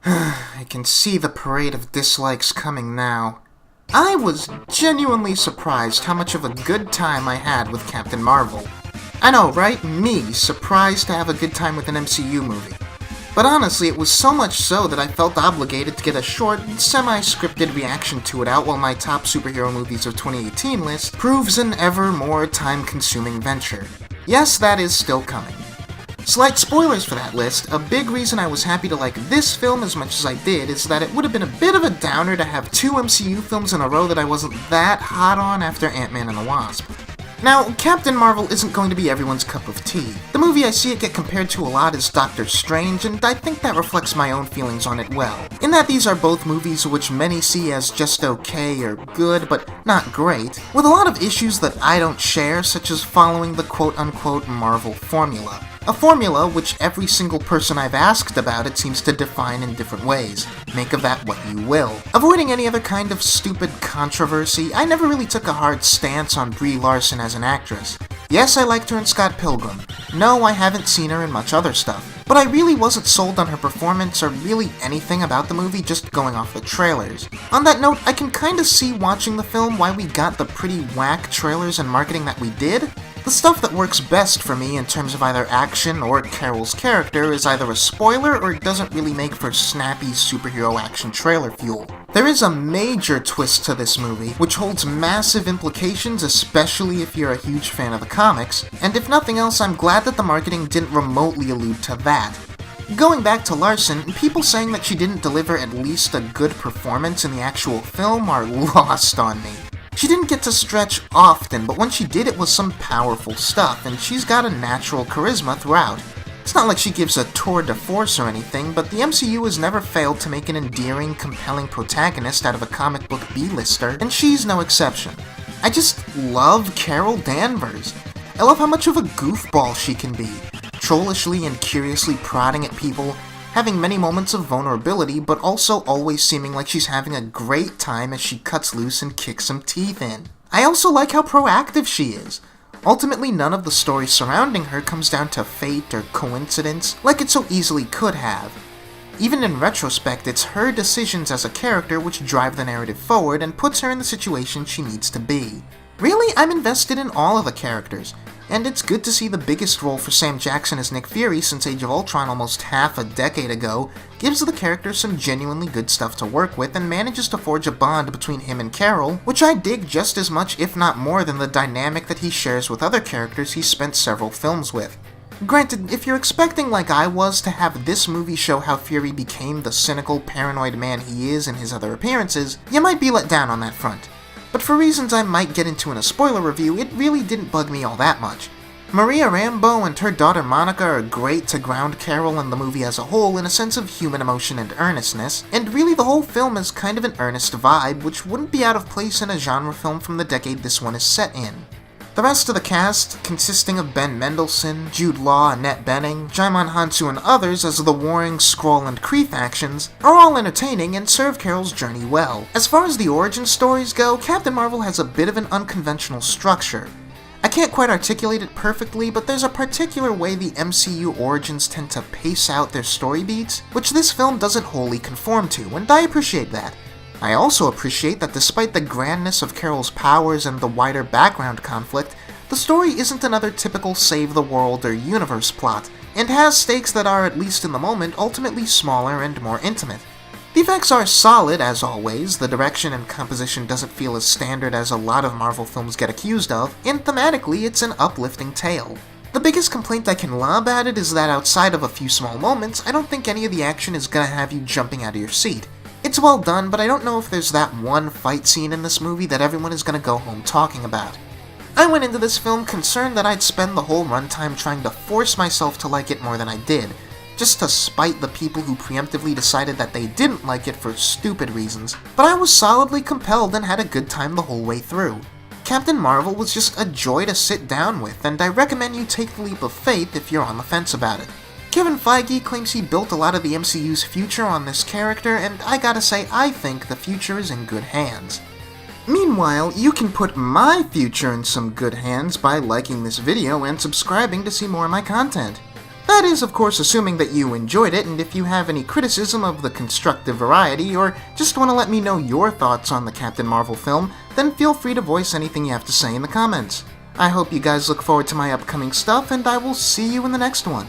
I can see the parade of dislikes coming now. I was genuinely surprised how much of a good time I had with Captain Marvel. I know, right? Me, surprised to have a good time with an MCU movie. But honestly, it was so much so that I felt obligated to get a short, semi-scripted reaction to it out while my top superhero movies of 2018 list proves an ever more time-consuming venture. Yes, that is still coming. Slight spoilers for that list. A big reason I was happy to like this film as much as I did is that it would have been a bit of a downer to have two MCU films in a row that I wasn't that hot on after Ant-Man and the Wasp. Now, Captain Marvel isn't going to be everyone's cup of tea. The movie I see it get compared to a lot is Doctor Strange, and I think that reflects my own feelings on it well. In that these are both movies which many see as just okay or good, but not great, with a lot of issues that I don't share, such as following the quote-unquote Marvel formula. A formula which every single person I've asked about it seems to define in different ways. Make of that what you will. Avoiding any other kind of stupid controversy, I never really took a hard stance on Brie Larson as an actress. Yes, I liked her in Scott Pilgrim. No, I haven't seen her in much other stuff. But I really wasn't sold on her performance or really anything about the movie just going off the trailers. On that note, I can kinda see watching the film why we got the pretty whack trailers and marketing that we did. The stuff that works best for me in terms of either action or Carol's character is either a spoiler or doesn't really make for snappy superhero action trailer fuel. There is a major twist to this movie, which holds massive implications, especially if you're a huge fan of the comics, and if nothing else, I'm glad that the marketing didn't remotely allude to that. Going back to Larson, people saying that she didn't deliver at least a good performance in the actual film are lost on me. She didn't get to stretch often, but when she did it was some powerful stuff, and she's got a natural charisma throughout. It's not like she gives a tour de force or anything, but the MCU has never failed to make an endearing, compelling protagonist out of a comic book B-lister, and she's no exception. I just love Carol Danvers. I love how much of a goofball she can be, trollishly and curiously prodding at people, having many moments of vulnerability, but also always seeming like she's having a great time as she cuts loose and kicks some teeth in. I also like how proactive she is. Ultimately, none of the story surrounding her comes down to fate or coincidence, like it so easily could have. Even in retrospect, it's her decisions as a character which drive the narrative forward and puts her in the situation she needs to be. Really, I'm invested in all of the characters, and it's good to see the biggest role for Sam Jackson as Nick Fury since Age of Ultron almost half a decade ago gives the character some genuinely good stuff to work with and manages to forge a bond between him and Carol, which I dig just as much if not more than the dynamic that he shares with other characters he's spent several films with. Granted, if you're expecting like I was to have this movie show how Fury became the cynical, paranoid man he is in his other appearances, you might be let down on that front. But for reasons I might get into in a spoiler review, it really didn't bug me all that much. Maria Rambeau and her daughter Monica are great to ground Carol and the movie as a whole in a sense of human emotion and earnestness, and really the whole film is kind of an earnest vibe, which wouldn't be out of place in a genre film from the decade this one is set in. The rest of the cast, consisting of Ben Mendelsohn, Jude Law, Annette Bening, Djimon Hounsou, and others as the warring Skrull and Kree factions, are all entertaining and serve Carol's journey well. As far as the origin stories go, Captain Marvel has a bit of an unconventional structure. I can't quite articulate it perfectly, but there's a particular way the MCU origins tend to pace out their story beats, which this film doesn't wholly conform to, and I appreciate that. I also appreciate that despite the grandness of Carol's powers and the wider background conflict, the story isn't another typical save-the-world or universe plot, and has stakes that are, at least in the moment, ultimately smaller and more intimate. The effects are solid, as always, the direction and composition doesn't feel as standard as a lot of Marvel films get accused of, and thematically it's an uplifting tale. The biggest complaint I can lob at it is that outside of a few small moments, I don't think any of the action is gonna have you jumping out of your seat. It's well done, but I don't know if there's that one fight scene in this movie that everyone is gonna go home talking about. I went into this film concerned that I'd spend the whole runtime trying to force myself to like it more than I did, just to spite the people who preemptively decided that they didn't like it for stupid reasons, but I was solidly compelled and had a good time the whole way through. Captain Marvel was just a joy to sit down with, and I recommend you take the leap of faith if you're on the fence about it. Kevin Feige claims he built a lot of the MCU's future on this character, and I gotta say, I think the future is in good hands. Meanwhile, you can put my future in some good hands by liking this video and subscribing to see more of my content. That is, of course, assuming that you enjoyed it, and if you have any criticism of the constructive variety, or just want to let me know your thoughts on the Captain Marvel film, then feel free to voice anything you have to say in the comments. I hope you guys look forward to my upcoming stuff, and I will see you in the next one.